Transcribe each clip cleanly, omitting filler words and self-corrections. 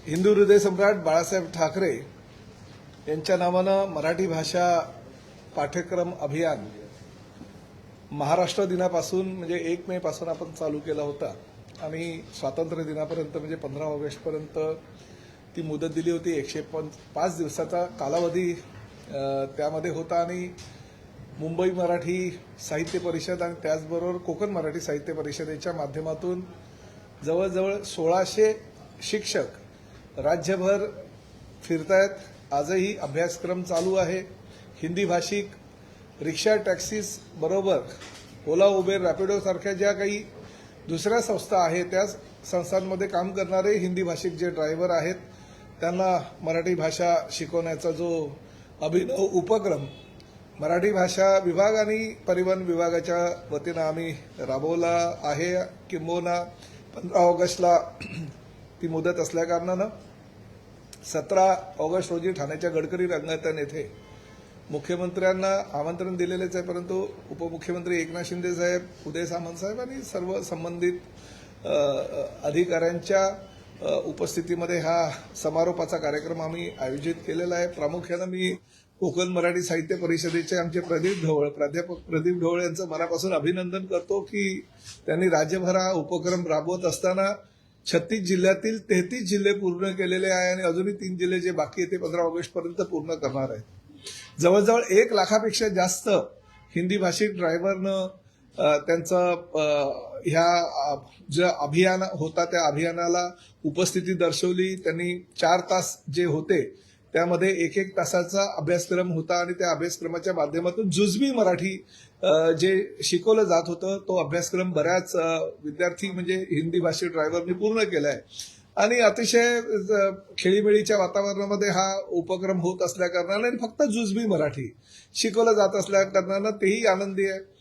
हिंदू हृदय सम्राट बाळासाहेब ठाकरे यांच्या नावानं मराठी भाषा पाठ्यक्रम अभियान महाराष्ट्र दिनापासून म्हणजे 1 मे पासून आपण चालू केला होता आणि स्वातंत्र्य दिनापर्यंत म्हणजे 15 ऑगस्टपर्यंत ती मुदत दिली होती। 105 दिवसाचा कालावधी त्यामध्ये होता आणि मुंबई मराठी साहित्य परिषद आणि त्याचबरोबर कोकण मराठी साहित्य परिषदेच्या माध्यमातून जवळजवळ 1600 शिक्षक राज्यभर फिरतायत। आजही अभ्यासक्रम चालू आहे। हिंदी भाषिक रिक्षा टॅक्सीज बरोबर ओला उबेर रॅपिडो सारख्या ज्या काही दुसऱ्या संस्था आहेत त्या संस्थांमध्ये काम करणारे हिंदी भाषिक जे ड्रायव्हर आहेत त्यांना मराठी भाषा शिकवण्याचा जो अभिनव उपक्रम मराठी भाषा विभाग आणि परिवहन विभागाच्या वतीनं आम्ही राबवला आहे। किंबहुना 15 ऑगस्टला ती मुदत असल्याकारणानं 17 ऑगस्ट रोजी ठाण्याच्या गडकरी रंगमंच येथे मुख्यमंत्र्यांना आमंत्रण दिलेलेच आहे, परंतु उपमुख्यमंत्री एकनाथ शिंदे साहेब, उदय सामंत साहेब आणि सर्व संबंधित अधिकाऱ्यांच्या उपस्थितीमध्ये हा समारोपाचा कार्यक्रम आम्ही आयोजित केलेला आहे। प्रामुख्यानं मी कोकण मराठी साहित्य परिषदेचे आमचे प्राध्यापक प्रदीप ढवळ यांचं मनापासून अभिनंदन करतो की त्यांनी राज्यभर हा उपक्रम राबवत असताना 36 जिल्ह्यातील 33 जिल्हे पूर्ण केलेले आहे आणि अजूनही 3 जिल्हे जे बाकी आहेत ते 15 ऑगस्टपर्यंत पूर्ण करणार आहेत। जवळजवळ 1 लाखापेक्षा जास्त हिंदी भाषिक ड्रायव्हरनं त्यांचं ह्या जे अभियान होता त्या अभियानाला उपस्थिती दर्शवली। त्यांनी 4 तास जे होते त्यामध्ये 1-1 तासाचा अभ्यासक्रम होता आणि त्या अभ्यासक्रमाच्या माध्यमातून जुजबी मराठी जे शिकवलं जात होतं तो अभ्यासक्रम बऱ्याच विद्यार्थी म्हणजे हिंदी भाषिक ड्रायव्हरनी पूर्ण केलाय आणि अतिशय खेळीमेळीच्या वातावरणामध्ये हा उपक्रम होत असल्याकारणाने फक्त जुजबी मराठी शिकवलं जात असल्याकारणानं तेही आनंदी आहे।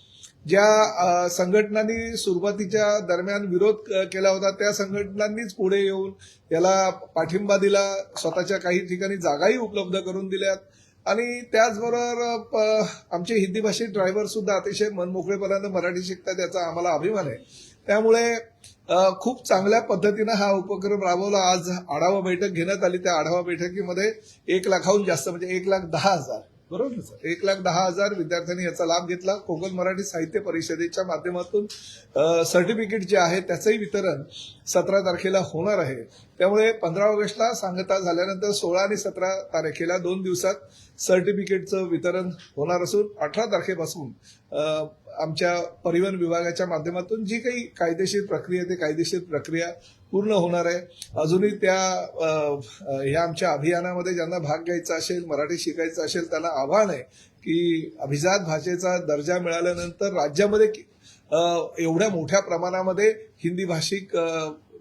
ज्या संघटनांनी सुरुवातीच्या दरम्यान विरोध केला होता त्या संघटनांनीच पुढे येऊन याला पाठिंबा दिला, स्वतःच्या काही ठिकाणी जागाही उपलब्ध करून दिल्यात आणि त्याचबरोबर आमचे हिंदी भाषिक ड्रायव्हर सुद्धा अतिशय मनमोकळेपणाने मराठी शिकतात याचा आम्हाला अभिमान आहे। त्यामुळे खूप चांगल्या पद्धतीनं हा उपक्रम राबवला। आज आढावा बैठक घेण्यात आली, त्या आढावा बैठकीमध्ये 1 लाखाहून जास्त म्हणजे 1,10,000 बरोबर सर 1,10,000 विद्यार्थ्यांनी याचा लाभ घेतला। कोकण मराठी साहित्य परिषदेच्या माध्यमातून सर्टिफिकेट जे आहे त्याचंही वितरण 17 तारखेला होणार आहे। त्यामुळे 15 ऑगस्टला सांगता झाल्यानंतर 16 आणि 17 तारखेला 2 दिवसात सर्टिफिकेटचं वितरण होणार असून 18 तारखेपासून आमच्या परिवहन विभागाच्या माध्यमातून जी काही कायदेशीर प्रक्रिया ते कायदेशीर प्रक्रिया पूर्ण होणार आहे। अजूनही ह्या आमच्या अभियानामध्ये ज्यांना भाग घ्यायचा असेल, मराठी शिकायचं असेल त्यांना आव्हान आहे की अभिजात भाषेचा दर्जा मिळाल्यानंतर राज्यामध्ये एवढ्या मोठ्या प्रमाणामध्ये हिंदी भाषिक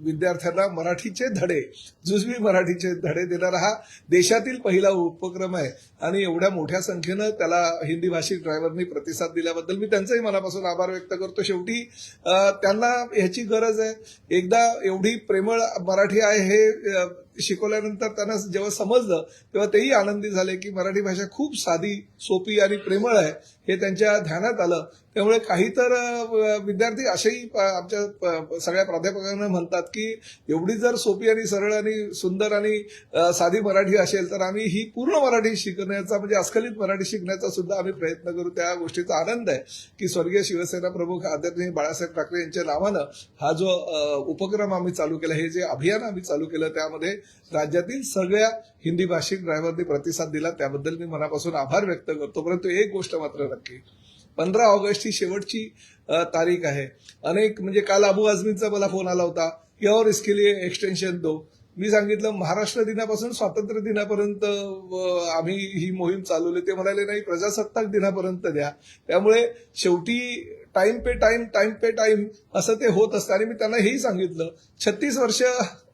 विद्यार्थ्यांना मराठीचे धडे जुजबी मराठीचे धडे देणारा हा देशातील पहिला उपक्रम आहे आणि एवढ्या मोठ्या संख्येनं त्याला हिंदी भाषिक ड्रायव्हरनी प्रतिसाद दिल्याबद्दल मी त्यांचाही मनापासून आभार व्यक्त करतो। शेवटी त्यांना ह्याची गरज आहे। एकदा एवढी प्रेमळ मराठी आहे हे शिकवल्यानंतर त्यांना जेव्हा समजलं तेव्हा तेही आनंदी झाले की मराठी भाषा खूप साधी, सोपी आणि प्रेमळ आहे हे त्यांच्या ध्यानात आलं। त्यामुळे काही तर विद्यार्थी असेही आमच्या सगळ्या प्राध्यापकांना म्हणतात की एवढी जर सोपी आणि सरळ आणि सुंदर आणि साधी मराठी असेल तर आम्ही ही पूर्ण मराठी शिकण्याचा म्हणजे अस्खलित मराठी शिकण्याचा सुद्धा आम्ही प्रयत्न करू। त्या गोष्टीचा आनंद आहे की स्वर्गीय शिवसेना प्रमुख आदरणीय बाळासाहेब ठाकरे यांच्या नावानं हा जो उपक्रम आम्ही चालू केला, हे जे अभियान आम्ही चालू केलं त्यामध्ये राज्यातील सगळ्या हिंदी भाषिक ड्रायव्हरनी प्रतिसाद दिला, त्याबद्दल मी मनापासून आभार व्यक्त करतो। परंतु एक गोष्ट मात्र नक्की, 15 ऑगस्ट ही शेवटची तारीख आहे। अनेक म्हणजे काल अबू आझमींचा मला फोन आला होता की और इसके लिए एक्सटेन्शन दो। मी सांगितलं महाराष्ट्र दिनापासून स्वातंत्र्य दिनापर्यंत आम्ही ही मोहीम चालवली, ते म्हणाले नाही प्रजासत्ताक दिनापर्यंत द्या। त्यामुळे शेवटी टाइम पे टाइम असं ते होत असतं आणि मी त्यांना हेही सांगितलं 36 वर्ष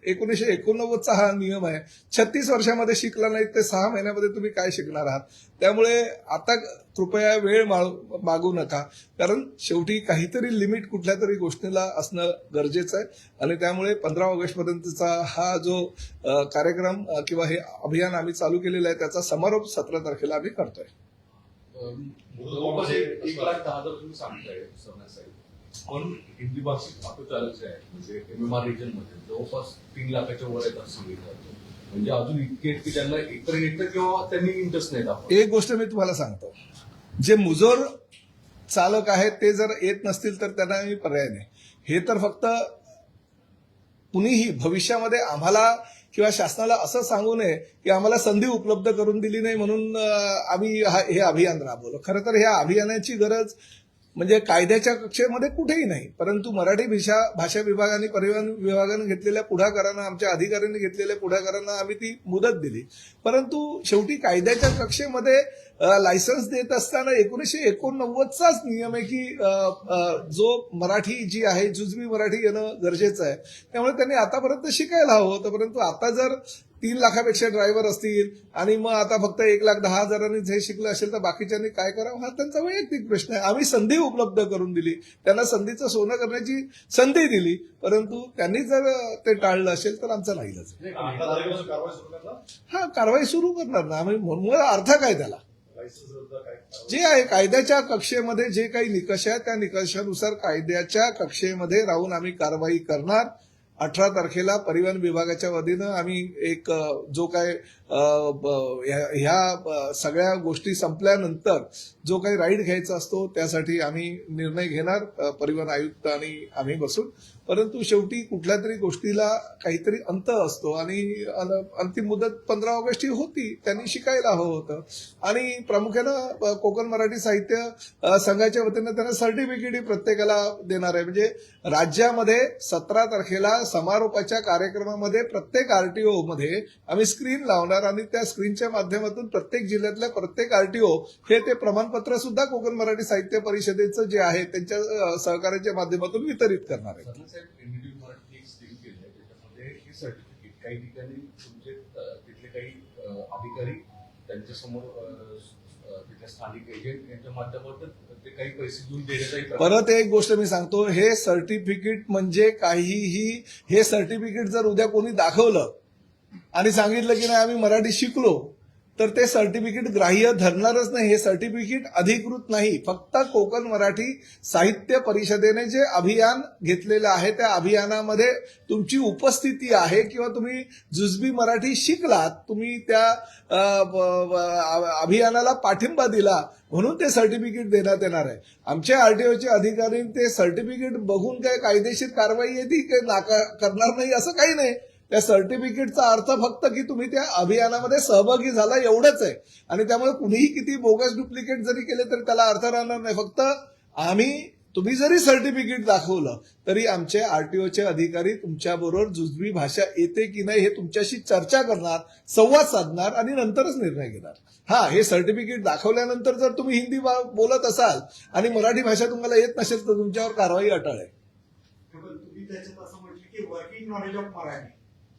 1989चा हा नियम आहे. 36 वर्षामध्ये शिकला नाही ते 6 महिन्यामध्ये तुम्ही काय शिकणार आहात. त्यामुळे आता कृपया वेळ मागू नका, कारण शेवटी काहीतरी लिमिट कुठल्या तरी गोष्टीला असणं गरजेचं आहे. आणि त्यामुळे 15 ऑगस्ट पर्यंतचा हा जो कार्यक्रम किंवा हे अभियान आम्ही चालू केलेलं आहे त्याचा समारोप 17 तारखेला आम्ही करतोय. जवळपास 1,10,000 तुम्ही सांगताय साहेब, पण हिंदी भाषिक आता जे आहे म्हणजे MMR रिजन मध्ये जवळपास 3 लाखाच्या वर आहेत असं सांगितलं. म्हणजे अजून इतके की ज्यांना एकतर येतं किंवा त्यांनी इंटरेस्ट नाही दाखवत. एक गोष्ट मी तुम्हाला सांगतो, जे मुजोर चालक आहेत ते जर येत नसतील तर त्यांना मी पर्याय नाही. हे तर फक्त कुणीही भविष्यामध्ये आम्हाला किंवा शासनाला असं सांगू नये की आम्हाला संधी उपलब्ध करून दिली नाही म्हणून आम्ही हे अभियान राबवलं. खरं तर ह्या अभियानाची गरज म्हणजे कायद्याच्या कक्षेमध्ये कुठेही नाही, परंतु मराठी भाषा विभाग आणि परिवहन विभागाने घेतलेल्या पुढाकारांना, आमच्या अधिकाऱ्यांनी घेतलेल्या पुढाकारांना आम्ही ती मुदत दिली. परंतु शेवटी कायद्याच्या कक्षेमध्ये लायसन्स देत असताना 1989चाच नियम आहे की जो मराठी जी आहे जुजबी मराठी येणं गरजेचं आहे. त्यामुळे त्यांनी आतापर्यंत शिकायला हवं होतं. परंतु आता जर 3 लाखापेक्षा ड्रायव्हर असतील आणि मग आता फक्त 1,10,000नीच हे शिकलं असेल तर बाकीच्यांनी काय करावं हा त्यांचा वैयक्तिक प्रश्न आहे. आम्ही संधी उपलब्ध करून दिली, त्यांना संधीचं सोनं करण्याची संधी दिली, परंतु त्यांनी जर ते टाळलं असेल तर आमचा नाईलाज आहे. हा, कारवाई सुरू करणार ना आम्ही. मग अर्थ काय त्याला, जे आहे कायद्याच्या कक्षेमध्ये जे काही निकष आहे त्या निकषानुसार कायद्याच्या कक्षेमध्ये राहून आम्ही कारवाई करणार. 18 तारखेला परिवहन विभागाच्या वतीनं आम्ही एक जो काय ह्या सगळ्या गोष्टी संपल्यानंतर जो काही राईड घ्यायचा असतो त्यासाठी आम्ही निर्णय घेणार, परिवहन आयुक्त आणि आम्ही बसून. परंतु शेवटी कुठल्या तरी गोष्टीला काहीतरी अंत असतो आणि अंतिम मुदत 15 ऑगस्ट ही होती, त्यांनी शिकायला हवं होतं. आणि प्रामुख्यानं कोकण मराठी साहित्य संघाच्या वतीनं त्यांना सर्टिफिकेटही प्रत्येकाला देणार आहे. म्हणजे राज्यामध्ये 17 तारखेला समारोपाच्या कार्यक्रमामध्ये प्रत्येक आरटीओ मध्ये आम्ही स्क्रीन लावणार आणि त्या स्क्रीनच्या माध्यमातून प्रत्येक जिल्ह्यातल्या प्रत्येक आरटीओ हे ते प्रमाणपत्र सुद्धा कोकण मराठी साहित्य परिषदेचं जे आहे त्यांच्या सहकार्याच्या माध्यमातून वितरित करणार आहे. त्याच्यामध्ये सर्टिफिकेट काही ठिकाणी तुमचे तिथले काही अधिकारी त्यांच्यासमोर तिथल्या स्थानिक एजंट यांच्या माध्यमातून ते काही पैसे देऊन देण्याचाही परत एक गोष्ट मी सांगतो, हे सर्टिफिकेट म्हणजे काहीही, हे सर्टिफिकेट जर उद्या कोणी दाखवलं आणि सांगितलं की नाही आम्ही मराठी शिकलो तर ते सर्टिफिकेट ग्राह्य धरणारच नाही. हे सर्टिफिकेट अधिकृत नाही. फक्त कोकण मराठी साहित्य परिषदेने जे अभियान घेतलेलं आहे त्या अभियानामध्ये तुमची उपस्थिती आहे किंवा तुम्ही जुजबी मराठी शिकलात, तुम्ही त्या अभियानाला पाठिंबा दिला म्हणून ते सर्टिफिकेट देण्यात येणार आहे. आमच्या आरटीओचे अधिकारी ते सर्टिफिकेट बघून काय कायदेशीर कारवाई आहे ती करणार नाही असं काही नाही. त्या सर्टिफिकेटचा अर्थ फक्त की तुम्ही त्या अभियानामध्ये सहभागी झाला एवढंच आहे. आणि त्यामुळे कुणीही किती बोगस डुप्लिकेट जरी केले तरी त्याला अर्थ राहणार नाही. फक्त तुम्ही जरी सर्टिफिकेट दाखवलं तरी आमचे आरटीओचे अधिकारी तुमच्याबरोबर जुजबी भाषा येते की नाही हे तुमच्याशी चर्चा करणार, संवाद साधणार आणि नंतरच निर्णय घेणार. हा, हे सर्टिफिकेट दाखवल्यानंतर जर तुम्ही हिंदी बोलत असाल आणि मराठी भाषा तुम्हाला येत नसेल तर तुमच्यावर कारवाई अटळ आहे. तुम्ही त्याच्यात असं म्हटलं की वर्किंग नॉलेज ऑफ मराठी,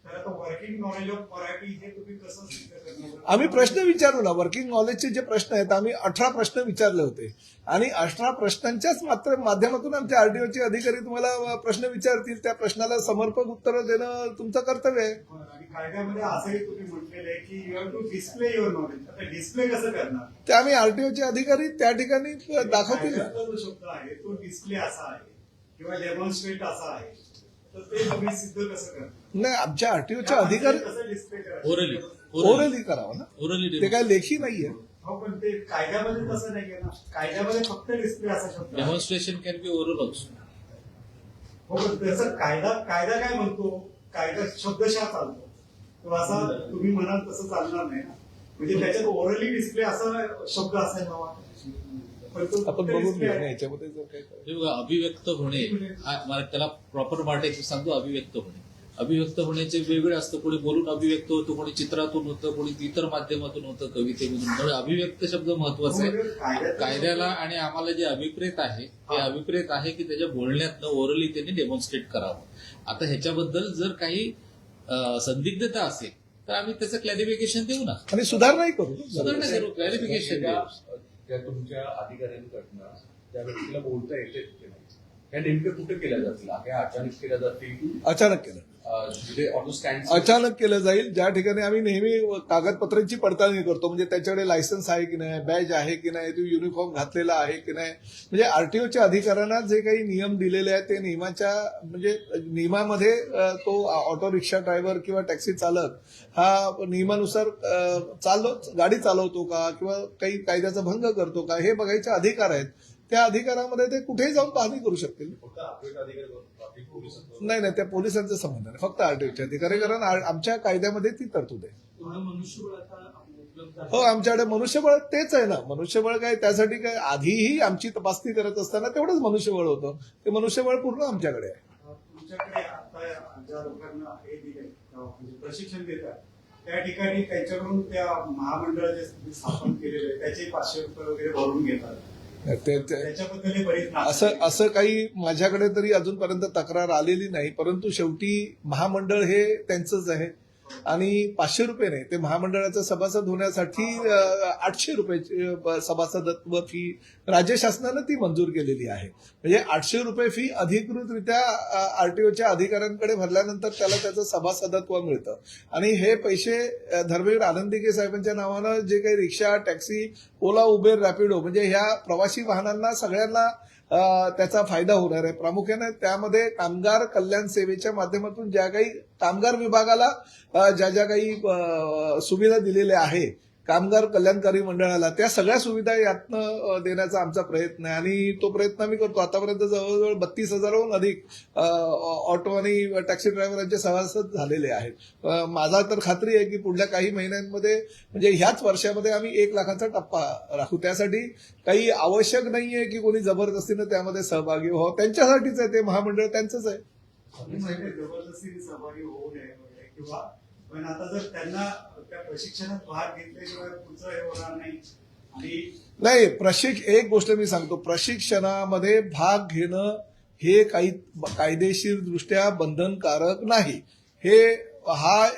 तर आता वर्किंग नॉलेज ऑफ मराठी हे तुम्ही कसं सिद्ध करणार? आम्ही प्रश्न विचारू ना. वर्किंग नॉलेजचे जे प्रश्न आहेत आम्ही 18 प्रश्न विचारले होते आणि 18 प्रश्नांच्याच मात्र माध्यमातून आमचे आरटीओचे अधिकारी तुम्हाला प्रश्न विचारतील. त्या प्रश्नाला समर्पक उत्तर देणं तुमचं कर्तव्य आहे. आणि कायद्यामध्ये असंही तुम्ही म्हटलेलं आहे की you have to display your knowledge. आता डिस्प्ले कसं करणार? ते आम्ही आरटीओचे अधिकारी त्या ठिकाणी दाखवतील ना. जो शब्द आहे तो डिस्प्ले असा आहे किंवा डेमॉन्स्ट्रेट असा आहे, तर ते तुम्ही सिद्ध कसं करणार? नाही, आमच्या आरटीओचे अधिकारी कसं डिस्प्ले करायचं? ओरली करावं ना, ते काय लेखी नाहीये. हो, पण ते कायद्यामध्ये तसं नाहीये ना. कायद्यामध्ये फक्त डिस्प्ले असा शब्द आहे. Demonstration can be oral also. हो, पण त्याचा कायदा काय म्हणतो? कायदा शब्दशः चालतो, तो असा तुम्ही म्हणाल तसं चालणार नाही ना. म्हणजे त्याच्यात ओरली डिस्प्ले असा शब्द असायला हवा. आपण बघून घेऊ ना याच्यामध्ये जर काही हे बघा, अभिव्यक्त होणे मला त्याला प्रॉपर वाटायचं सांगतो. अभिव्यक्त होण्याचे वेगळे असतं. कोणी बोलून अभिव्यक्त होतं, कोणी चित्रातून होतं, कोणी इतर माध्यमातून होतं, कवितेमधून. त्यामुळे अभिव्यक्त शब्द महत्वाचा आहे कायद्याला. आणि आम्हाला जे अभिप्रेत आहे ते अभिप्रेत आहे की त्याच्या बोलण्यातनं ओरली त्यांनी डेमॉन्स्ट्रेट करावं. आता ह्याच्याबद्दल जर काही संदिग्धता असेल तर आम्ही त्याचं क्लॅरिफिकेशन देऊ ना. आणि सुधारणाही करू. सुधारणा करू, क्लॅरिफिकेशन देऊ. त्या तुमच्या अधिकाऱ्यांकडनं त्या व्यक्तीला बोलता येते की नाही, ह्या नेमक्या कुठे केल्या जातील? ह्या अचानक केल्या जातील, अचानक केलं, जिथे ऑटो स्टँड अचानक केलं जाईल. ज्या ठिकाणी आम्ही नेहमी कागदपत्रांची पडताळणी करतो, म्हणजे त्याच्याकडे लायसन्स आहे की नाही, बॅज आहे की नाही, तो युनिफॉर्म घातलेला आहे की नाही, म्हणजे आरटीओच्या अधिकाऱ्यांना जे काही नियम दिलेले आहेत ते नियमाच्या म्हणजे नियमामध्ये तो ऑटो रिक्षा ड्रायव्हर किंवा टॅक्सी चालक हा नियमानुसार गाडी चालवतो का किंवा काही कायद्याचा भंग करतो का हे बघायचे अधिकार आहेत. त्या अधिकारामध्ये ते कुठेही जाऊन पाहणी करू शकतील. नाही नाही, त्या पोलिसांचा संबंध नाही, फक्त आरटीओचे अधिकारी, कारण आमच्या कायद्यामध्ये ती तरतूद आहे. हो, आमच्याकडे मनुष्यबळ तेच आहे ना. मनुष्यबळ काय, त्यासाठी काय आधीही आमची तपासणी करत असताना तेवढंच मनुष्यबळ होतं, ते मनुष्यबळ पूर्ण आमच्याकडे आहे. तुमच्याकडे आता ज्या लोकांना हे दिले म्हणजे प्रशिक्षण देतात त्या ठिकाणी त्यांच्याकडून त्या महामंडळाचे स्थापन केलेले त्याचे 500 रुपये वगैरे भरून घेतात. त्याच्याबद्दल बरीच असं काही माझ्याकडे तरी अजूनपर्यंत तक्रार आलेली नाही, परंतु शेवटी महामंडळ हे त्यांचंच आहे आणि 500 रुपये नाही, ते महामंडळाचं सभासद होण्यासाठी 800 रुपये सभासदत्व फी राज्य शासनानं ती मंजूर केलेली आहे. म्हणजे 800 रुपये फी अधिकृतरित्या आरटीओच्या अधिकाऱ्यांकडे भरल्यानंतर त्याला त्याचं सभासदत्व मिळतं. आणि हे पैसे धर्मवीर आनंदिके साहेबांच्या नावानं जे काही रिक्षा, टॅक्सी, ओला, उबेर, रॅपिडो म्हणजे ह्या प्रवासी वाहनांना सगळ्यांना त्याचा फायदा होणार आहे. प्रामुख्याने त्यामध्ये कामगार कल्याण सेवेच्या माध्यमातून ज्या काही कामगार विभागाला ज्या काही सुविधा दिलेल्या आहे कामगार कल्याणकारी मंडळाला, त्या सगळ्या सुविधा यातनं देण्याचा आमचा प्रयत्न आहे आणि तो प्रयत्न आम्ही करतो. आतापर्यंत जवळजवळ 32,000हून अधिक ऑटो आणि टॅक्सी ड्रायव्हरांचे सभासद झालेले आहेत. माझा तर खात्री आहे की पुढल्या काही महिन्यांमध्ये म्हणजे ह्याच वर्षामध्ये आम्ही 1 लाखाचा टप्पा राखू. त्यासाठी काही आवश्यक नाहीये की कोणी जबरदस्तीनं त्यामध्ये सहभागी व्हावं, त्यांच्यासाठीच आहे ते महामंडळ, त्यांचंच आहे. जबरदस्तीने सहभागी होऊ नये वगैरे किंवा पण आता जर त्यांना त्या प्रशिक्षणात भाग घेतल्याशिवाय पुढचं हे होणार नाही. आणि नाही, एक गोष्ट मी सांगतो, प्रशिक्षणामध्ये भाग घेणं हे काही कायदेशीर दृष्ट्या बंधनकारक नाही.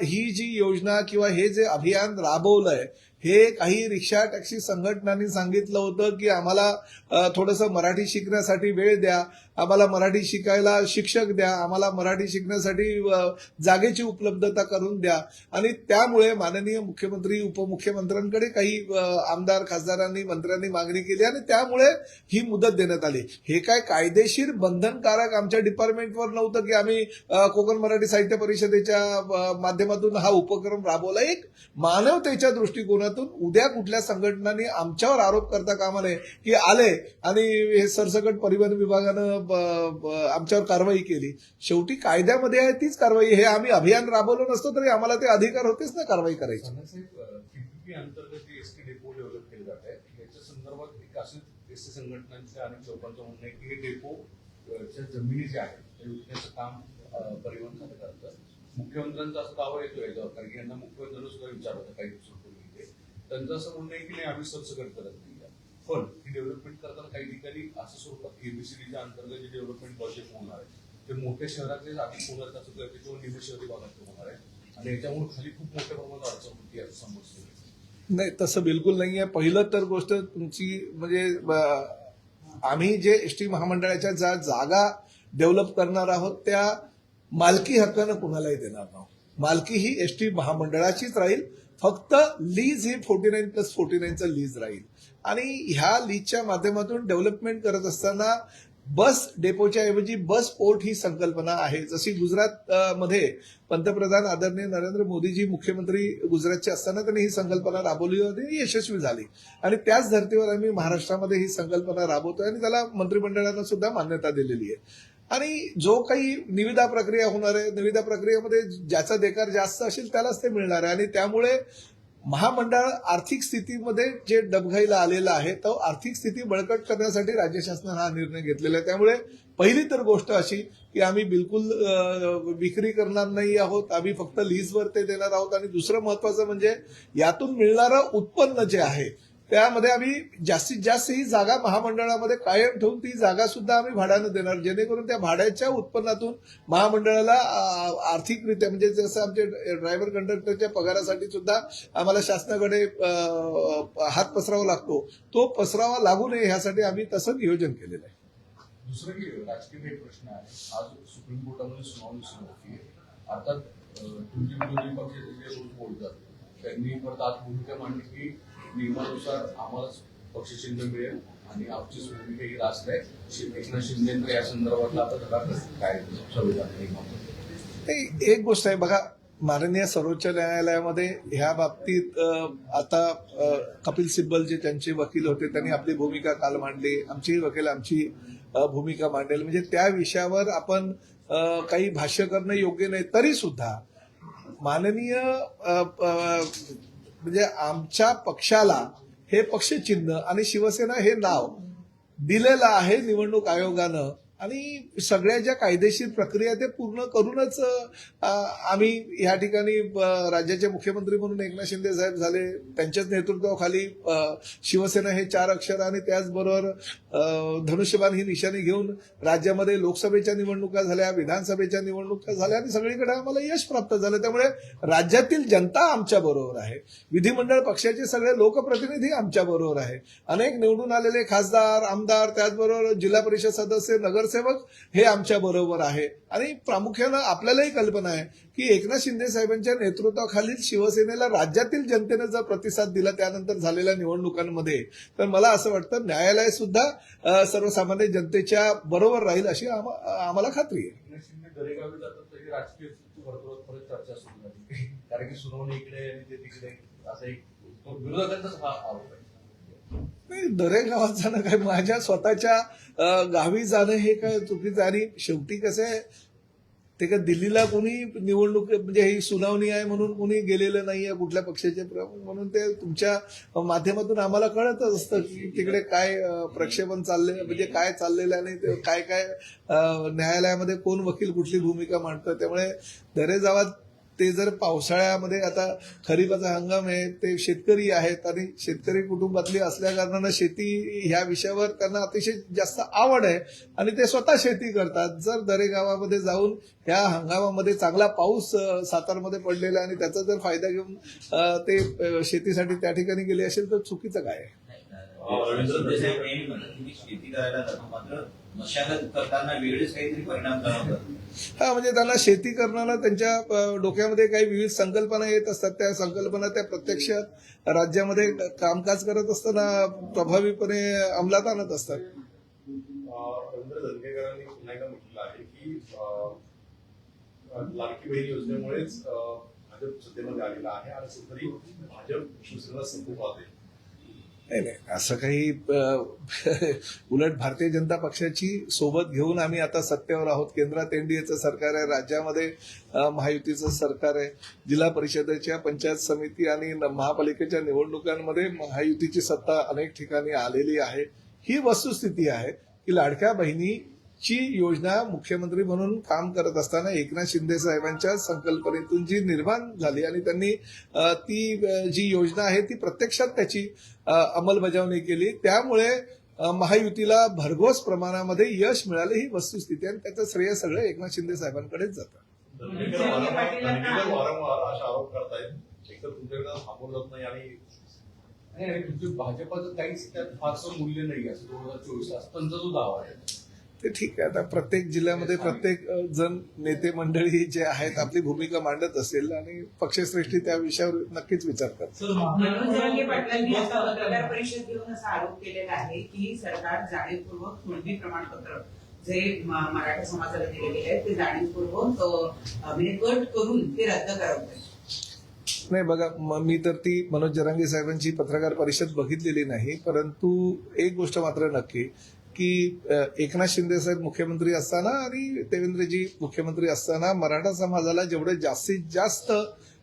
ही जी योजना किंवा हे जे अभियान राबवलंय हे काही रिक्षा टॅक्सी संघटनांनी सांगितलं होतं की आम्हाला थोडंसं मराठी शिकण्यासाठी वेळ द्या, आम्हाला मराठी शिकायला शिक्षक द्या, आम्हाला मराठी शिकण्यासाठी जागेची उपलब्धता करून द्या. आणि त्यामुळे माननीय मुख्यमंत्री उपमुख्यमंत्र्यांकडे काही आमदार खासदारांनी मंत्र्यांनी मागणी केली आणि त्यामुळे ही मुदत देण्यात आली. हे काय कायदेशीर बंधनकारक आमच्या डिपार्टमेंटवर नव्हतं की आम्ही कोकण मराठी साहित्य परिषदेच्या माध्यमातून हा उपक्रम राबवला. एक मानवतेच्या दृष्टिकोनातून उद्या कुठल्या संघटनांनी आमच्यावर आरोप करता कामा नये की आले आणि हे सरसकट परिवहन विभागानं आमच्यावर कारवाई केली. शेवटी कायद्यामध्ये आहे तीच कारवाई. हे आम्ही अभियान राबवलं नसतो तरी आम्हाला ते अधिकार होतेच ना कारवाई करायची. पीपीपी अंतर्गत जे एसटी डेपो डेव्हलप केले जात आहे याच्या संदर्भात एक असं एसटी संघटनांच्या अनेक लोकांचं म्हणणं आहे की हे डेपोच्या जमिनी ज्या आहेत ते विकण्याचं काम परिवहन खातं करतं. मुख्यमंत्र्यांचा असा दावा येतोय कारण की यांना मुख्यमंत्र्यांना सुद्धा विचारलं होतं काही दिवसांपूर्वी, त्यांचं असं म्हणणं आहे की नाही आम्ही सरसकट करत नाही. पण ही डेव्हलपमेंट करताना काही ठिकाणी असं स्वरूपात एबीसीडीच्या अंतर्गत जे डेव्हलपमेंट प्रोजेक्ट होणार आहे ते मोठ्या शहरातले आधी होणार त्याचं किंवा निम्न शहरी भागात होणार आहे आणि याच्यामुळे खाली खूप मोठ्या प्रमाणात अडचण होती असं समजतं. नाही, तसं बिलकुल नाहीये. पहिलं तर गोष्ट तुमची म्हणजे आम्ही जे एसटी महामंडळाच्या ज्या जागा डेव्हलप करणार आहोत त्या मालकी हक्कानं कुणालाही देणार नाही. मालकी ही एसटी महामंडळाचीच राहील. फक्त लीज ही 49+49चं लीज राहील आणि ह्या लीजच्या माध्यमातून डेव्हलपमेंट करत असताना बस डेपोच्या ऐवजी बस पोर्ट ही संकल्पना आहे. जशी गुजरात मध्ये पंतप्रधान आदरणीय नरेंद्र मोदीजी मुख्यमंत्री गुजरातचे असताना त्यांनी ही संकल्पना राबवली होती, यशस्वी झाली आणि त्याच धर्तीवर आम्ही महाराष्ट्रामध्ये ही संकल्पना राबवतोय आणि त्याला मंत्रिमंडळानं सुद्धा मान्यता दिलेली आहे. आणि जो काही निविदा प्रक्रिया होणार आहे, निविदा प्रक्रियेमध्ये ज्याचा देकार जास्त असेल त्यालाच ते मिळणार आहे आणि त्यामुळे महामंडळ आर्थिक स्थितीमध्ये जे डबघाईला आलेलं आहे तो आर्थिक स्थिती बळकट करण्यासाठी राज्य शासनानं हा निर्णय घेतलेला आहे. त्यामुळे पहिली तर गोष्ट अशी की आम्ही बिलकुल विक्री करणार नाही आहोत, आम्ही फक्त लीजवर ते देणार आहोत. आणि दुसरं महत्वाचं म्हणजे यातून मिळणारं उत्पन्न जे आहे त्यामध्ये आम्ही जास्तीत जास्त ही जागा महामंडळामध्ये कायम ठेवून ती जागा सुद्धा आम्ही भाड्यानं देणार, जेणेकरून त्या भाड्याच्या उत्पन्नातून महामंडळाला आर्थिकरित्या म्हणजे जसं आमचे ड्रायव्हर कंडक्टरच्या पगारासाठी सुद्धा आम्हाला शासनाकडे हात पसरावा लागतो, तो पसरावा लागू नये ह्यासाठी आम्ही तसं नियोजन केलेलं आहे. दुसरं की राजकीय एक प्रश्न आहे. आज सुप्रीम कोर्टामध्ये सुनावणी सुरू होती. आता तुमचे विरोधी पक्ष जे रोज बोलतात त्यांनी परत आज भूमिका मांडली की नियमानुसार आम्हालाच पक्ष चिन्ह मिळेल आणि आमचीच भूमिका ही रास्त आहे. एकनाथ शिंदे या संदर्भातला आता धडा काय संविधान नाही, एक गोष्ट आहे बघा, माननीय सर्वोच्च न्यायालयामध्ये ह्या बाबतीत आता कपिल सिब्बल जे त्यांचे वकील होते त्यांनी आपली भूमिका काल मांडली, आमचेही वकील आमची भूमिका मांडेल, म्हणजे त्या विषयावर आपण काही भाष्य करणं योग्य नाही. तरी सुद्धा माननीय म्हणजे आमच्या पक्षाला हे पक्षचिन्ह आणि शिवसेना हे नाव दिलेलं आहे निवडणूक आयोगानं आणि सगळ्या ज्या कायदेशीर प्रक्रिया ते पूर्ण करूनच आम्ही या ठिकाणी राज्याचे मुख्यमंत्री म्हणून एकनाथ शिंदे साहेब झाले, त्यांच्याच नेतृत्वाखाली शिवसेना हे 4 अक्षर आणि त्याचबरोबर धनुष्यबाण ही निशाणी घेऊन राज्यामध्ये लोकसभेच्या निवडणुका झाल्या, विधानसभेच्या निवडणुका झाल्या आणि सगळीकडे आम्हाला यश प्राप्त झालं. त्यामुळे राज्यातील जनता आमच्या बरोबर आहे, विधिमंडळ पक्षाचे सगळे लोकप्रतिनिधी आमच्या बरोबर आहे, अनेक निवडून आलेले खासदार, आमदार, त्याचबरोबर जिल्हा परिषद सदस्य, नगरसेवक हे आमच्या बरोबर आहे. आणि प्रामुख्यानं आपल्यालाही कल्पना आहे की एकनाथ शिंदे साहेबांच्या नेतृत्वाखालील शिवसेनेला राज्यातील जनतेने जर प्रतिसाद दिला त्यानंतर झालेल्या निवडणुकांमध्ये, तर मला असं वाटतं न्यायालय सुद्धा सर्वसामान्य जनतेच्या बरोबर राहील अशी आम्हाला खात्री आहे. एकनाथ शिंदे दरेगावी जातात तरी राजकीय वर्तुळात परत चर्चा सुरू झाली, कारण की सुनावणी इकडे आणि ते तिकडे असं एक विरोधकांचाच हा आरोप आहे. नाही, दरेगावात जाणं काय, माझ्या स्वतःच्या गावी जाणं हे काय चुकीचं. आणि शेवटी कसं आहे ते काय दिल्लीला कोणी निवडणूक म्हणजे ही सुनावणी आहे म्हणून कोणी गेलेलं नाहीये कुठल्या पक्षाचे प्रमुख, म्हणून ते तुमच्या माध्यमातून आम्हाला कळतच असतं की तिकडे काय प्रक्षेपण चालले म्हणजे काय चाललेलं आणि ते काय काय न्यायालयामध्ये कोण वकील कुठली भूमिका मांडतं. त्यामुळे दरेगावात ते जर पावसाळ्यामध्ये आता खरीपाचा हंगाम आहे, ते शेतकरी आहेत आणि शेतकरी कुटुंबातली असल्या कारणानं शेती ह्या विषयावर त्यांना अतिशय जास्त आवड आहे आणि ते स्वतः शेती करतात. जर दरेगावामध्ये जाऊन ह्या हंगामामध्ये चांगला पाऊस सातारमध्ये पडलेला आणि त्याचा जर फायदा घेऊन ते शेतीसाठी त्या ठिकाणी गेले असेल तर चुकीचं काय आहे. शेती करायला जातो मात्र मशागत करताना वेगळेच काहीतरी परिणाम जाणवतात. हा, म्हणजे त्यांना शेती करण्याला त्यांच्या डोक्यामध्ये काही विविध संकल्पना येत असतात, त्या संकल्पना त्या प्रत्यक्ष राज्यामध्ये कामकाज करत असताना प्रभावीपणे अंमलात आणत असतात. रवींद्र धनगेकरांनी पुन्हा एकदा म्हटलं आहे की लाडकी बहीण योजनेमुळेच भाजप सत्तेमध्ये आलेला आहे आणि कुठेतरी भाजप शिवसेनेला संपू पाहते. नाही, असं काही उलट भारतीय जनता पक्षाची सोबत घेऊन आम्ही आता सत्तेवर आहोत. केंद्रात एनडीएचं सरकार आहे, राज्यामध्ये महायुतीचं सरकार आहे. जिल्हा परिषदेच्या, पंचायत समिती आणि महापालिकेच्या निवडणुकांमध्ये महायुतीची सत्ता अनेक ठिकाणी आलेली आहे. ही वस्तुस्थिती आहे की लाडक्या बहिणीची योजना मुख्यमंत्री म्हणून काम करत असताना एकनाथ शिंदे साहेबांच्या संकल्पनेतून जी निर्माण झाली आणि त्यांनी ती जी योजना आहे ती प्रत्यक्षात त्याची अंमलबजावणी केली, त्यामुळे महायुतीला भरघोस प्रमाणामध्ये यश मिळाले ही वस्तुस्थिती आणि त्याचं श्रेय सगळं एकनाथ शिंदे साहेबांकडेच जातं. धनगेकर वारंवार असे आरोप करतायत, एकतर तुमच्याकडे थांबवलं जात नाही आणि तुमचं भाजपाचं काहीच त्यात फारसं मूल्य नाही असं 2024 असं त्यांचा जो दावा आहे. ते ठीक आहे, आता प्रत्येक जिल्ह्यामध्ये प्रत्येक जण नेते मंडळी जे आहेत आपली भूमिका मांडत असेल आणि पक्षश्रेष्ठी त्या विषयावर नक्कीच विचार करतात. मनोज जरांगे पाटलांनी आता पत्रकार परिषद घेऊन असा आरोप केलेला आहे की सरकार जाणीवपूर्वक कुणबी प्रमाणपत्र जे मराठा समाजाला दिले गेले आहेत ते जाणीवपूर्वक म्हणजे कट करून ते रद्द करत आहे. नाही बघा, मी तर ती मनोज जरांगे साहेबांची पत्रकार परिषद बघितलेली नाही, परंतु एक गोष्ट मात्र नक्की की एकनाथ शिंदे साहेब मुख्यमंत्री असताना आणि देवेंद्रजी मुख्यमंत्री असताना मराठा समाजाला जेवढे जास्तीत जास्त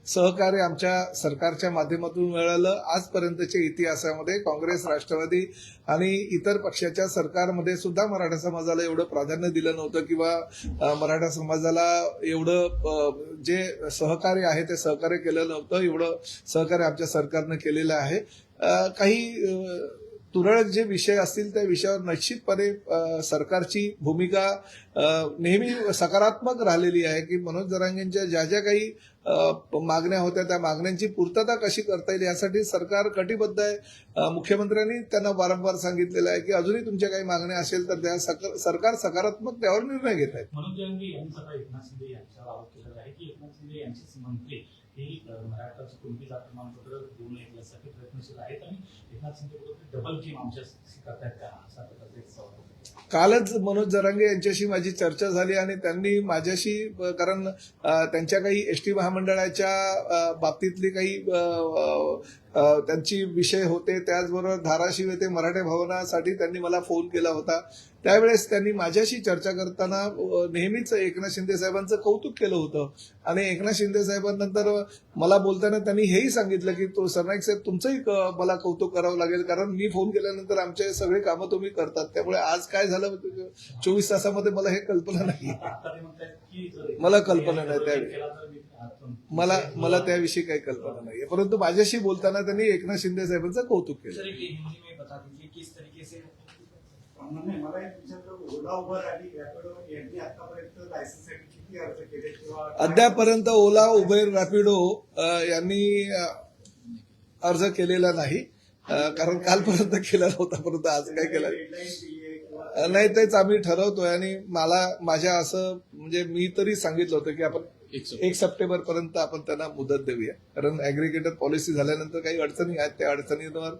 सहकार्य आमच्या सरकारच्या माध्यमातून मिळालं. आजपर्यंतच्या इतिहासामध्ये काँग्रेस, राष्ट्रवादी आणि इतर पक्षाच्या सरकारमध्ये सुद्धा मराठा समाजाला एवढं प्राधान्य दिलं नव्हतं किंवा मराठा समाजाला एवढं जे सहकार्य आहे ते सहकार्य केलं नव्हतं. एवढं सहकार्य आमच्या सरकारनं केलेलं आहे. काही तुरळक जे विषय असतील त्या विषयावर निश्चितपणे सरकारची भूमिका नेहमी सकारात्मक राहिलेली आहे की मनोज जरांगेंच्या ज्या ज्या काही मागण्या होत्या त्या मागण्यांची पूर्तता कशी करता येईल यासाठी सरकार कटिबद्ध आहे. मुख्यमंत्र्यांनी त्यांना वारंवार सांगितलेलं आहे की अजूनही तुमच्या काही मागण्या असेल तर त्या सरकार सकारात्मक त्यावर निर्णय घेत आहेत. मनोज जरांगे यांनी स्वतः एकनाथ शिंदे यांच्यावर आरोप केलेला आहे की एकनाथ शिंदे यांचेच मंत्री ही मराठाचं कोणती जात प्रमाणपत्र देऊ नये यासाठी प्रयत्नशील आहेत आणि एकनाथ शिंदे कुठे डबल गेम आमच्याशी करतायत का असा प्रकारचा एक सवाल होता. कालच मनोज जरांगे यांच्याशी माझी चर्चा झाली आणि त्यांनी माझ्याशी कारण त्यांच्या काही एसटी महामंडळाच्या बाबतीतली काही त्यांची विषय होते. त्याचबरोबर धाराशिव येथे मराठा भवनासाठी त्यांनी मला फोन केला होता. त्यावेळेस त्यांनी माझ्याशी चर्चा करताना नेहमीच एकनाथ शिंदे साहेबांचं कौतुक केलं होतं आणि एकनाथ शिंदे साहेबांनंतर मला बोलताना त्यांनी हेही सांगितलं की तो सरनाईक साहेब तुमचंही मला कौतुक करावं लागेल कारण मी फोन केल्यानंतर आमचे सगळे कामं तुम्ही करतात. त्यामुळे आज काय झालं 24 तासामध्ये मला हे कल्पना नाही. मला कल्पना नाही त्यावेळी मला त्याविषयी काही कल्पना नाहीये. परंतु माझ्याशी बोलताना त्यांनी एकनाथ शिंदे साहेबांचं कौतुक केलं. मला एक विचारलं, ओला उबर आणि रॅपिडो यांनी आतापर्यंत लायसन्ससाठी किती अर्ज केले किंवा अद्यापर्यंत ओला, उबेर, रॅपिडो यांनी अर्ज केलेला नाही कारण कालपर्यंत केला नव्हता. परंतु आज काय केलं डेडलाईन दिली आहे किंवा नाही तेच आम्ही ठरवतोय आणि माझ्या असं म्हणजे मी तरी सांगितलं होतं की आपण 1 सप्टेंबर पर्यंत आपण त्यांना मुदत देऊया कारण ऍग्रिगेटर पॉलिसी झाल्यानंतर काही अडचणी आहेत. त्या अडचणींवर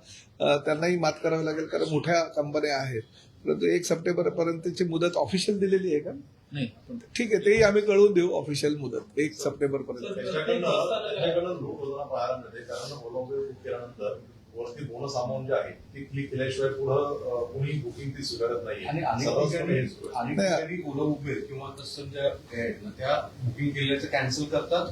त्यांनाही मात करावी लागेल कारण मोठ्या कंपन्या आहेत. परंतु 1 सप्टेंबर पर्यंतची मुदत ऑफिशियल दिलेली आहे का? नाही. ठीक आहे तेही आम्ही कळवून देऊ ऑफिशियल मुदत 1 सप्टेंबर पर्यंत. त्याच्याकडनं लूट होताना पाहायला मिळते कारण ओला उबेर बुक केल्यानंतर वरती बोनस अमाऊंट जे आहे ती क्लिक केल्याशिवाय पुढं कोणी बुकिंग ती स्वीकारत नाही आणि अनेक ठिकाणी ओला उबेर किंवा तसं ज्या आहेत ना त्या बुकिंग केल्याचं कॅन्सल करतात,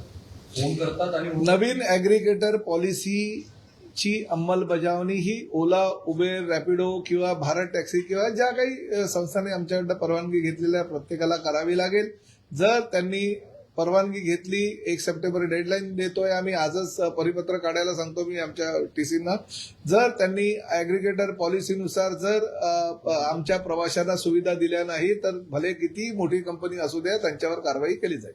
फोन करतात आणि नवीन ऍग्रिगेटर पॉलिसीची अंमलबजावणी ही ओला, उबेर, रॅपिडो किंवा भारत टॅक्सी किंवा ज्या काही संस्थांनी आमच्याकडनं परवानगी घेतलेल्या प्रत्येकाला करावी लागेल. जर त्यांनी परवानगी घेतली 1 सप्टेंबर डेडलाईन देतोय आम्ही आजच परिपत्र काढायला सांगतो मी आमच्या टीसींना. जर त्यांनी ऍग्रिगेटर पॉलिसीनुसार जर आमच्या प्रवाशांना सुविधा दिल्या नाही तर भले किती मोठी कंपनी असू द्या त्यांच्यावर कारवाई केली जाईल.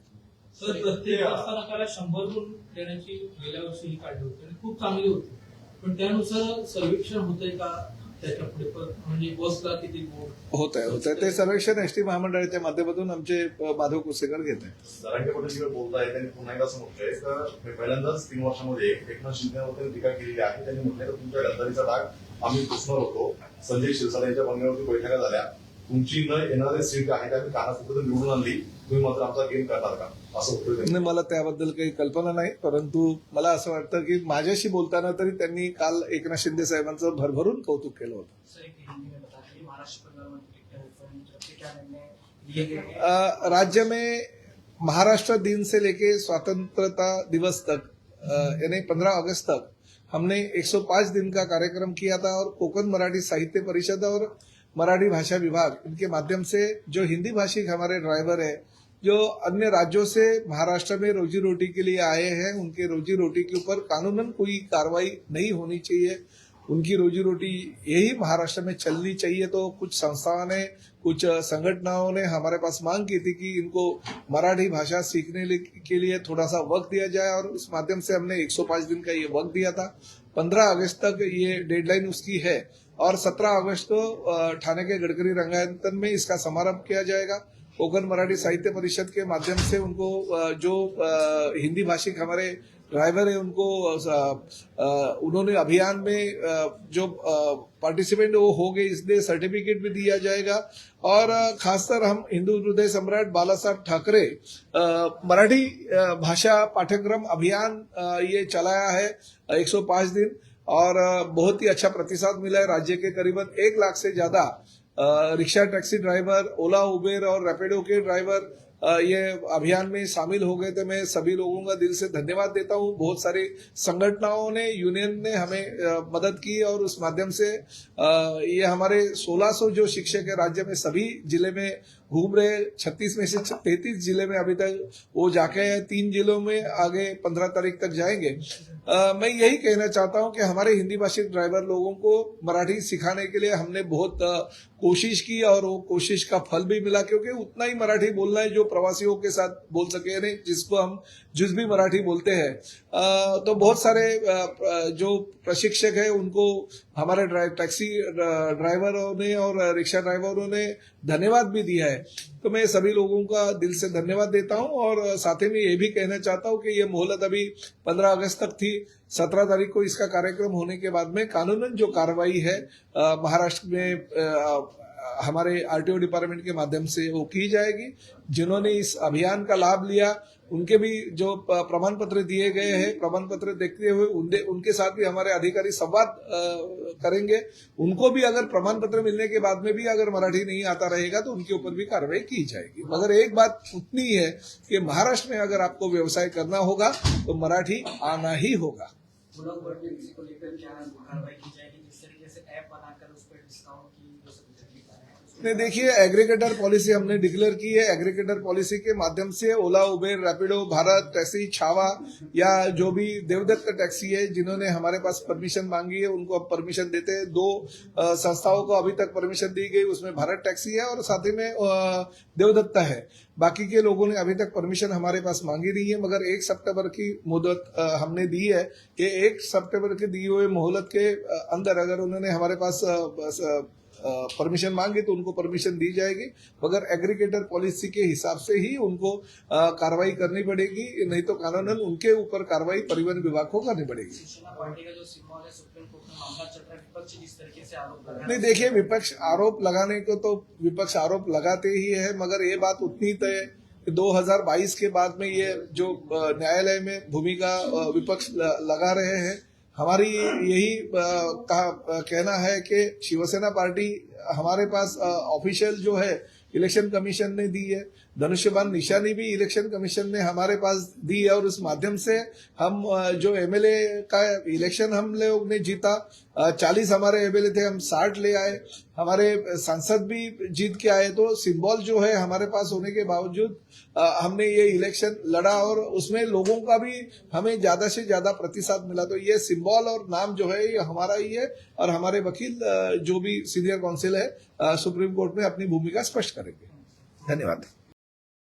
सर प्रत्येक स्थानकाला 100 गुण देण्याची गेल्या वर्षी ही काढली होती आणि खूप चांगली होती पण त्यानुसार सर्वेक्षण होतंय का त्याच्या पुढे म्हणजे बसला किती गुण होत आहे ते सर्वेक्षण एसटी महामंडळाच्या माध्यमातून आमचे माधव कुसेकर घेत आहेत. जरांगे पाटील बोलताय त्यांनी पुन्हा एकदा असं म्हटलंय तर पहिल्यांदाच 3 वर्षांमध्ये एकनाथ शिंदेवरती टीका केलेली आहे. त्यांनी म्हटलंय तर तुमच्या गद्दारीचा डाग आम्ही पुसणार होतो. संजय शिरसाट यांच्या बंगल्यावरती बैठका झाल्या. तुमची न येणारे सीट आहे त्यामुळे कानापुरतं निवडून आणली तुम्ही मात्र आमचा गेम करणार का असं होतं. मला त्याबद्दल काही कल्पना नाही परंतु मला असं वाटतं की माझ्याशी बोलताना तरी त्यांनी काल एकनाथ शिंदे साहेबांचं भरभरून कौतुक केलं होतं. राज्य में महाराष्ट्र दिन से लेके स्वतंत्रता दिवस तक यानी 15 अगस्त तक हमने 105 दिन का कार्यक्रम किया था और कोकण मराठी साहित्य परिषद और मराठी भाषा विभाग इनके माध्यम से जो हिंदी भाषी हमारे ड्राइवर है जो अन्य राज्यों से महाराष्ट्र में रोजी रोटी के लिए आए हैं उनके रोजी रोटी के ऊपर कानूनन कोई कार्रवाई नहीं होनी चाहिए. उनकी रोजी रोटी यही महाराष्ट्र में चलनी चाहिए. तो कुछ संस्थाओं ने कुछ संगठनों ने हमारे पास मांग की थी कि इनको मराठी भाषा सीखने के लिए थोड़ा सा वक्त दिया जाए और उस माध्यम से हमने 105 दिन का ये वक्त दिया था. 15 अगस्त तक ये डेडलाइन उसकी है और 17 अगस्त को ठाणे के गडकरी रंगायतन में इसका समारंभ किया जाएगा. कोकण मराठी साहित्य परिषद के माध्यम से उनको जो हिंदी भाषिक हमारे ड्राइवर है उनको उन्होंने अभियान में जो पार्टिसिपेंट वो हो गए इसलिए सर्टिफिकेट भी दिया जाएगा. और खासकर हम हिंदू हृदय सम्राट बाला साहब ठाकरे मराठी भाषा पाठ्यक्रम अभियान ये चलाया है 105 दिन और बहुत ही अच्छा प्रतिसाद मिला है. राज्य के करीबन 1 लाख से ज्यादा रिक्शा टैक्सी ड्राइवर, ओला उबेर और रैपिडो के ड्राइवर ये अभियान में शामिल हो गए थे। मैं सभी लोगों का दिल से धन्यवाद देता हूं। बहुत सारी संगठनों ने, यूनियन ने हमें मदद की और उस माध्यम से ये हमारे 1600 जो शिक्षक है राज्य में सभी जिले में घूम रहे। 36 में से 33 जिले में अभी तक वो जाके 3 जिलों में आगे 15 तारीख तक जाएंगे। मैं यही कहना चाहता हूं कि हमारे हिंदी भाषी ड्राइवर लोगों को मराठी सिखाने के लिए हमने बहुत कोशिश की और वो कोशिश का फल भी मिला, क्योंकि उतना ही मराठी बोलना है जो प्रवासियों के साथ बोल सके, यानी जिसको हम जुज़बी मराठी बोलते हैं। तो बहुत सारे जो प्रशिक्षक है उनको हमारे टैक्सी ड्राइवरों ने और रिक्शा ड्राइवरों ने धन्यवाद भी दिया है। तो मैं सभी लोगों का दिल से धन्यवाद देता हूं और साथ ही में ये भी कहना चाहता हूं कि ये मोहलत अभी 15 अगस्त तक थी। 17 तारीख को इसका कार्यक्रम होने के बाद में कानूनन जो कार्रवाई है महाराष्ट्र में हमारे आरटीओ डिपार्टमेंट के माध्यम से वो की जाएगी। जिन्होंने इस अभियान का लाभ लिया उनके भी जो प्रमाण पत्र दिए गए हैं, प्रमाण पत्र देखते हुए उनके साथ भी हमारे अधिकारी संवाद करेंगे। उनको भी अगर प्रमाण पत्र मिलने के बाद में भी अगर मराठी नहीं आता रहेगा तो उनके ऊपर भी कार्रवाई की जाएगी। मगर एक बात उतनी है कि महाराष्ट्र में अगर आपको व्यवसाय करना होगा तो मराठी आना ही होगा। को लेकर क्या कार्रवाई की जाएगी, जिस तरीके से ऐप बनाकर उस पर डिस्काउंट की जो सब नहीं, देखिए एग्रीगेटर पॉलिसी हमने डिक्लेयर की है। एग्रीगेटर पॉलिसी के माध्यम से ओला, उबेर, रैपिडो, भारत टैक्सी, छावा या जो भी देवदत्त टैक्सी है जिन्होंने हमारे पास परमिशन मांगी है उनको अब परमिशन देते हैं। 2 संस्थाओं को अभी तक परमिशन दी गई, उसमें भारत टैक्सी है और साथ ही में देवदत्ता है। बाकी के लोगों ने अभी तक परमिशन हमारे पास मांगी नहीं है, मगर 1 सितंबर की मुदत हमने दी है कि 1 सितंबर के दिए हुए मोहलत के अंदर अगर उन्होंने हमारे पास परमिशन मांगी तो उनको परमिशन दी जाएगी, मगर एग्रीगेटर पॉलिसी के हिसाब से ही उनको कार्रवाई करनी पड़ेगी, नहीं तो कानूनन उनके ऊपर कार्रवाई परिवहन विभाग को करनी पड़ेगी। शिवसेना पार्टी का जो सिंबल है सुप्रीम कोर्ट में मामला चल रहा है, विपक्ष जिस तरीके से आरोप लगा नहीं, देखिए विपक्ष आरोप लगाने को तो विपक्ष आरोप लगाते ही है, मगर ये बात उतनी तय 2022 के बाद में ये जो न्यायालय में भूमिका विपक्ष लगा रहे हैं, हमारी यही कहना है कि शिवसेना पार्टी हमारे पास ऑफिशियल जो है इलेक्शन कमीशन ने दी है, धनुष्यबाण निशानी भी इलेक्शन कमीशन ने हमारे पास दी है और उस माध्यम से हम जो एमएलए का इलेक्शन हम लोग ने जीता, 40 हमारे एमएलए थे, हम 60 ले आए, हमारे सांसद भी जीत के आए। तो सिंबल जो है हमारे पास होने के बावजूद हमने ये इलेक्शन लड़ा और उसमें लोगों का भी हमें ज्यादा से ज्यादा प्रतिशत मिला। तो ये सिंबल और नाम जो है ये हमारा ही है और हमारे वकील जो भी सीनियर काउंसिल है सुप्रीम कोर्ट में अपनी भूमिका स्पष्ट करेंगे। धन्यवाद।